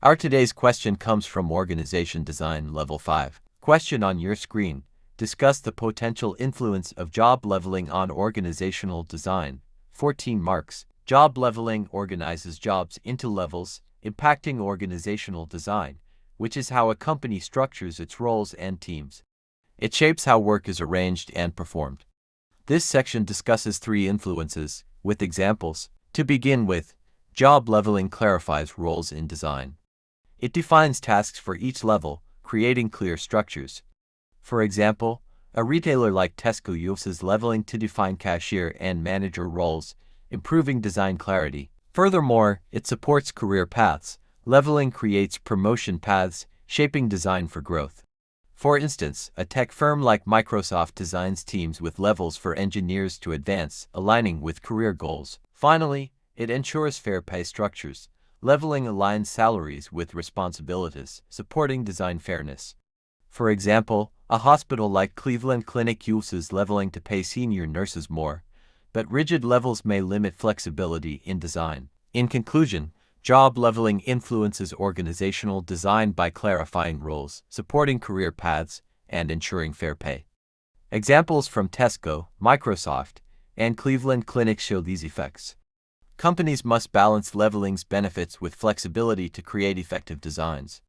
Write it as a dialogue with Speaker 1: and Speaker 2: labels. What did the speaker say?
Speaker 1: Our today's question comes from Organization Design Level 5. Question on your screen. Discuss the potential influence of job leveling on organizational design. 14 marks. Job leveling organizes jobs into levels, impacting organizational design, which is how a company structures its roles and teams. It shapes how work is arranged and performed. This section discusses 3 influences, with examples. To begin with, job leveling clarifies roles in design. It defines tasks for each level, creating clear structures. For example, a retailer like Tesco uses leveling to define cashier and manager roles, improving design clarity. Furthermore, it supports career paths. Leveling creates promotion paths, shaping design for growth. For instance, a tech firm like Microsoft designs teams with levels for engineers to advance, aligning with career goals. Finally, it ensures fair pay structures. Leveling aligns salaries with responsibilities, supporting design fairness. For example, a hospital like Cleveland Clinic uses leveling to pay senior nurses more, but rigid levels may limit flexibility in design. In conclusion, job leveling influences organizational design by clarifying roles, supporting career paths, and ensuring fair pay. Examples from Tesco, Microsoft, and Cleveland Clinic show these effects. Companies must balance leveling's benefits with flexibility to create effective designs.